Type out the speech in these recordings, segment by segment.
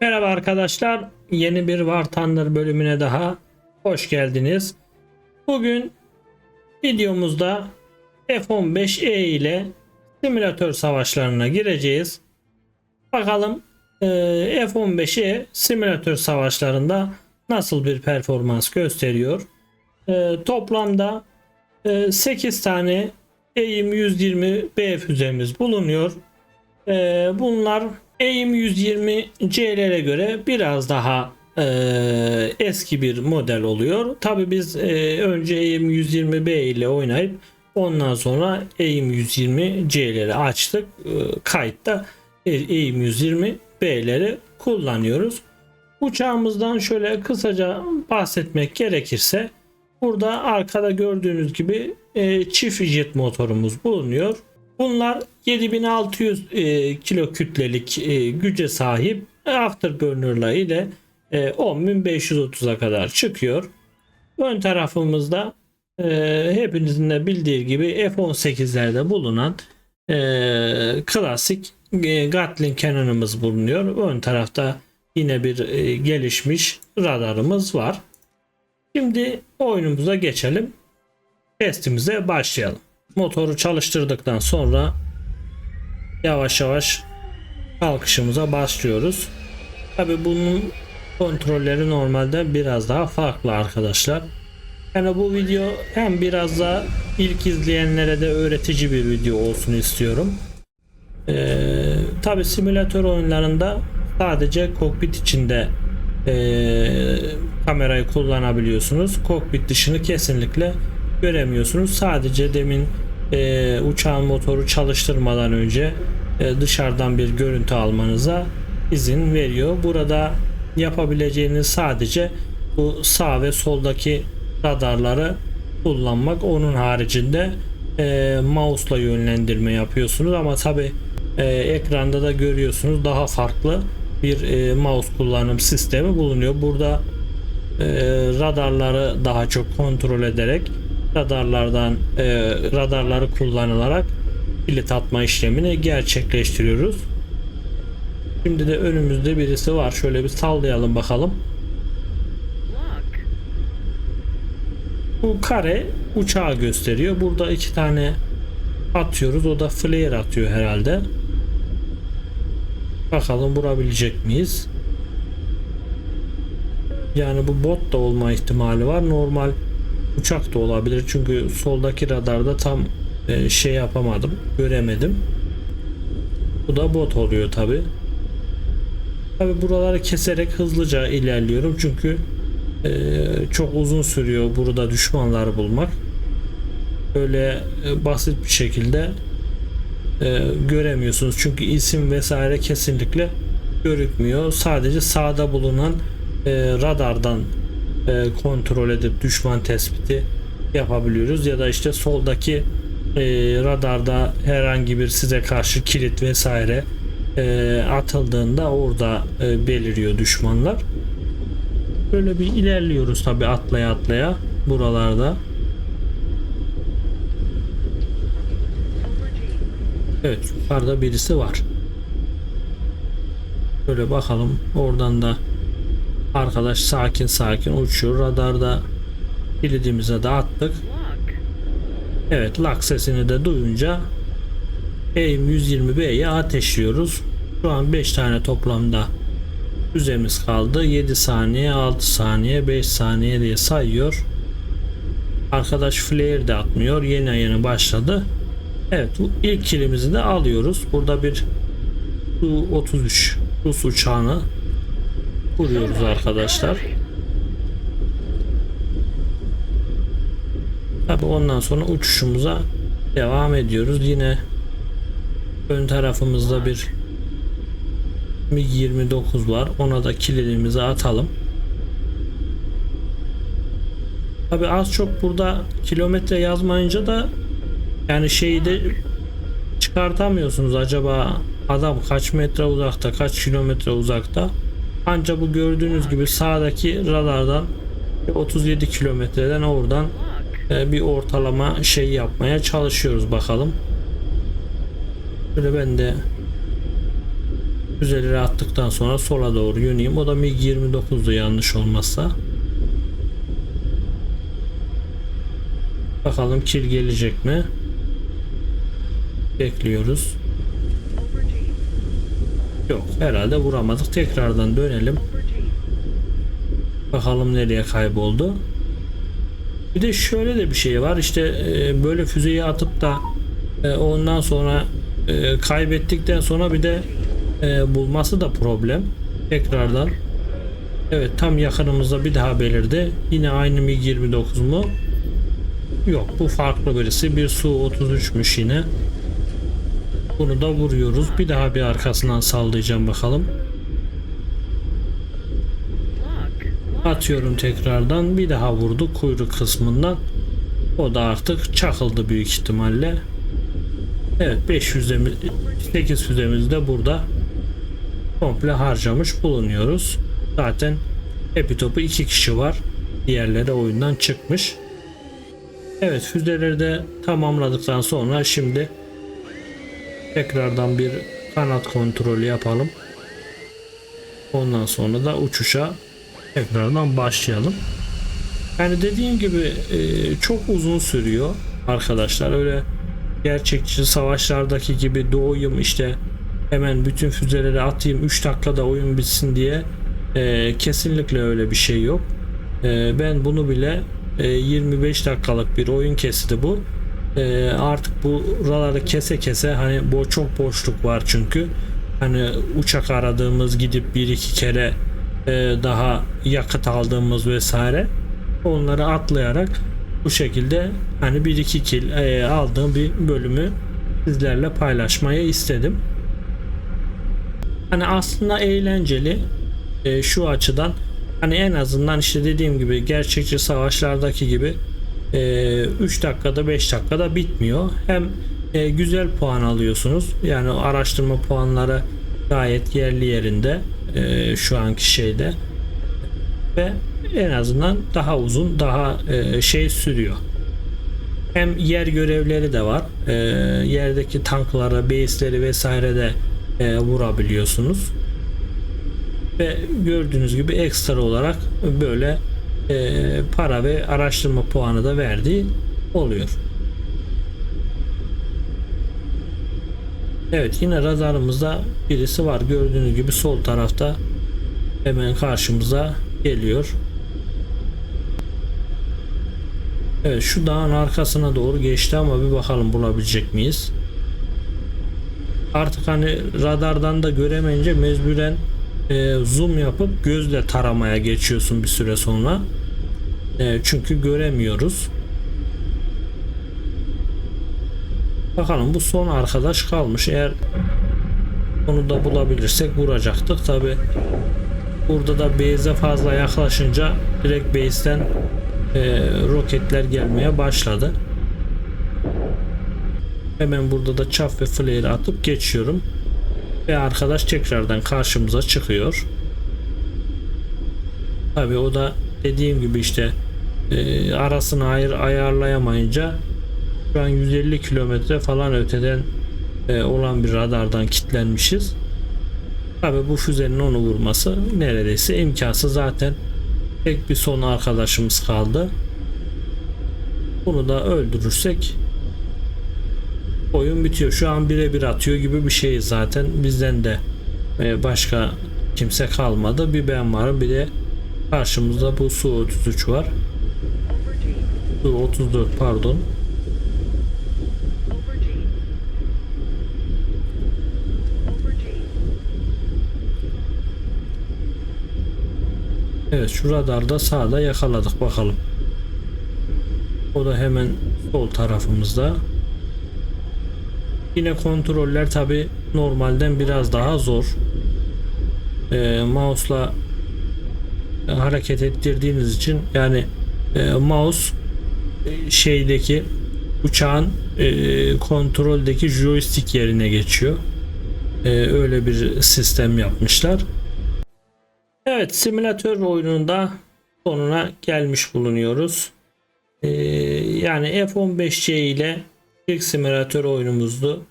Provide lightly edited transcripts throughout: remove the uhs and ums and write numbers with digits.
Merhaba arkadaşlar, yeni bir War Thunder bölümüne daha hoş geldiniz. Bugün videomuzda F-15E ile simülatör savaşlarına gireceğiz. Bakalım F-15E simülatör savaşlarında nasıl bir performans gösteriyor. Toplamda 8 tane AIM-120B füzemiz bulunuyor. Bunlar AIM-120C'lere göre biraz daha eski bir model oluyor. Tabi biz önce AIM-120B ile oynayıp ondan sonra AIM-120C'leri açtık. Kayıtta AIM-120B'leri kullanıyoruz. Uçağımızdan şöyle kısaca bahsetmek gerekirse burada arkada gördüğünüz gibi çift jet motorumuz bulunuyor. Bunlar 7600 kilo kütlelik güce sahip afterburner'la ile 10530'a kadar çıkıyor. Ön tarafımızda hepinizin de bildiği gibi F-18'lerde bulunan klasik Gatling Cannon'ımız bulunuyor. Ön tarafta yine bir gelişmiş radarımız var. Şimdi oyunumuza geçelim. Testimize başlayalım. Motoru çalıştırdıktan sonra yavaş yavaş kalkışımıza başlıyoruz. Tabi bunun kontrolleri normalde biraz daha farklı arkadaşlar. Yani bu video hem biraz da ilk izleyenlere de öğretici bir video olsun istiyorum. Tabi simülatör oyunlarında sadece kokpit içinde kamerayı kullanabiliyorsunuz. Kokpit dışını kesinlikle göremiyorsunuz. Sadece demin uçağın motoru çalıştırmadan önce dışarıdan bir görüntü almanıza izin veriyor. Burada yapabileceğiniz sadece bu sağ ve soldaki radarları kullanmak. Onun haricinde mouse'la yönlendirme yapıyorsunuz ama tabi ekranda da görüyorsunuz daha farklı bir mouse kullanım sistemi bulunuyor. Burada radarları daha çok kontrol ederek radarları kullanılarak kilit atma işlemini gerçekleştiriyoruz. Şimdi de önümüzde birisi var. Şöyle bir sallayalım bakalım. Bu kare uçağı gösteriyor. Burada iki tane atıyoruz. O da flare atıyor herhalde. Bakalım vurabilecek miyiz? Yani bu bot da olma ihtimali var. Normal uçak da olabilir. Çünkü soldaki radarda tam şey yapamadım. Göremedim. Bu da bot oluyor tabi. Tabi buraları keserek hızlıca ilerliyorum. Çünkü çok uzun sürüyor burada düşmanları bulmak. Öyle basit bir şekilde göremiyorsunuz. Çünkü isim vesaire kesinlikle görükmüyor. Sadece sağda bulunan radardan kontrol edip düşman tespiti yapabiliyoruz ya da işte soldaki radarda herhangi bir size karşı kilit vesaire atıldığında orada beliriyor düşmanlar. Böyle bir ilerliyoruz tabi atlaya atlaya buralarda. Evet, yukarıda birisi var. Böyle bakalım, oradan da arkadaş sakin sakin uçuyor. Radarda kilidimize de attık. Evet, lock sesini de duyunca AIM-120B'ye ateşliyoruz. Şu an 5 tane toplamda füzemiz kaldı. 7 saniye, 6 saniye, 5 saniye diye sayıyor. Arkadaş flare de atmıyor. Yeni başladı. Evet, bu ilk kilimizi de alıyoruz. Burada bir Su-33 Rus uçağını vuruyoruz arkadaşlar. Tabi ondan sonra uçuşumuza devam ediyoruz. Yine ön tarafımızda bir MiG-29 var. Ona da kilidimizi atalım. Tabi az çok burada kilometre yazmayınca da yani şeyi de çıkartamıyorsunuz. Acaba adam kaç metre uzakta, kaç kilometre uzakta? Ancak bu gördüğünüz gibi sağdaki radardan 37 kilometreden oradan bir ortalama şey yapmaya çalışıyoruz bakalım. Şöyle ben de Füzeleri attıktan sonra sola doğru yöneyim. O da MiG-29'du yanlış olmazsa. Bakalım kill gelecek mi? Bekliyoruz. Yok, herhalde vuramadık. Tekrardan dönelim. Bakalım nereye kayboldu. Bir de şöyle de bir şey var. İşte böyle füzeyi atıp da ondan sonra kaybettikten sonra bir de bulması da problem. Tekrardan. Evet, tam yakınımızda bir daha belirdi. Yine aynı MiG-29 mu? Yok, bu farklı birisi. Bir Su-33'müş yine. Bunu da vuruyoruz. Bir daha bir arkasından sallayacağım bakalım. Atıyorum tekrardan. Bir daha vurdu kuyruk kısmından. O da artık çakıldı büyük ihtimalle. Evet, 8 füzemiz de burada komple harcamış bulunuyoruz. Zaten epitopu 2 kişi var. Diğerleri oyundan çıkmış. Evet, füzeleri de tamamladıktan sonra şimdi tekrardan bir kanat kontrolü yapalım. Ondan sonra da uçuşa tekrardan başlayalım. Yani dediğim gibi çok uzun sürüyor arkadaşlar. Öyle gerçekçi savaşlardaki gibi doğayım işte hemen bütün füzeleri atayım 3 dakikada oyun bitsin diye kesinlikle öyle bir şey yok. Ben bunu bile 25 dakikalık bir oyun kesti bu. Artık buraları kese kese, hani çok boşluk var çünkü hani uçak aradığımız, gidip bir iki kere daha yakıt aldığımız vesaire, onları atlayarak bu şekilde hani bir iki kill aldığım bir bölümü sizlerle paylaşmayı istedim. Hani aslında eğlenceli şu açıdan, hani en azından işte dediğim gibi gerçekçi savaşlardaki gibi 3 dakikada 5 dakikada bitmiyor. Hem güzel puan alıyorsunuz. Yani araştırma puanları gayet yerli yerinde şu anki şeyde. Ve en azından daha uzun, daha şey sürüyor. Hem yer görevleri de var. Yerdeki tankları, base'leri vesaire de vurabiliyorsunuz. Ve gördüğünüz gibi ekstra olarak böyle para ve araştırma puanı da verdiği oluyor. Evet, yine radarımızda birisi var. Gördüğünüz gibi sol tarafta hemen karşımıza geliyor. Evet, şu dağın arkasına doğru geçti ama bir bakalım bulabilecek miyiz? Artık hani radardan da göremeyince mecburen zoom yapıp gözle taramaya geçiyorsun bir süre sonra. Çünkü göremiyoruz. Bakalım, bu son arkadaş kalmış. Eğer onu da bulabilirsek vuracaktık. Tabi burada da base'e fazla yaklaşınca direkt base'ten roketler gelmeye başladı. Hemen burada da chaff ve flare atıp geçiyorum. Ve arkadaş tekrardan karşımıza çıkıyor. Tabi o da dediğim gibi işte arasını ayarlayamayınca şu an 150 kilometre falan öteden olan bir radardan kilitlenmişiz. Tabi bu füzenin onu vurması neredeyse imkansız. Zaten tek bir son arkadaşımız kaldı. Bunu da öldürürsek oyun bitiyor. Şu an birebir atıyor gibi bir şey zaten. Bizden de başka kimse kalmadı. Bir ben varım, bir de karşımızda bu Su-33 var. Su-34 pardon. Evet, şu radarda sağda yakaladık bakalım. O da hemen sol tarafımızda. Yine kontroller tabi normalden biraz daha zor. Mouse'la hareket ettirdiğiniz için, yani mouse şeydeki uçağın kontroldeki joystick yerine geçiyor. Öyle bir sistem yapmışlar. Evet, simülatör oyununda sonuna gelmiş bulunuyoruz. Yani F-15C ile ilk simülatör oyunumuzdu.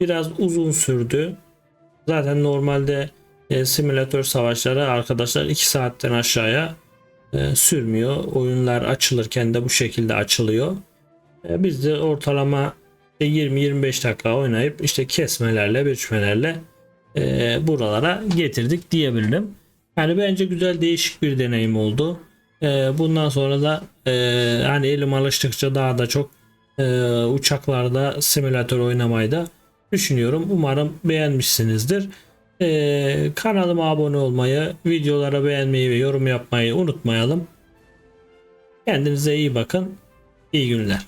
Biraz uzun sürdü. Zaten normalde simülatör savaşları arkadaşlar 2 saatten aşağıya sürmüyor. Oyunlar açılırken de bu şekilde açılıyor. Biz de ortalama 20-25 dakika oynayıp işte kesmelerle, biçmelerle buralara getirdik diyebilirim. Yani bence güzel, değişik bir deneyim oldu. Bundan sonra da hani elim alıştıkça daha da çok uçaklarda simülatör oynamayı da düşünüyorum. Umarım beğenmişsinizdir. Kanalıma abone olmayı, videolara beğenmeyi ve yorum yapmayı unutmayalım. Kendinize iyi bakın. İyi günler.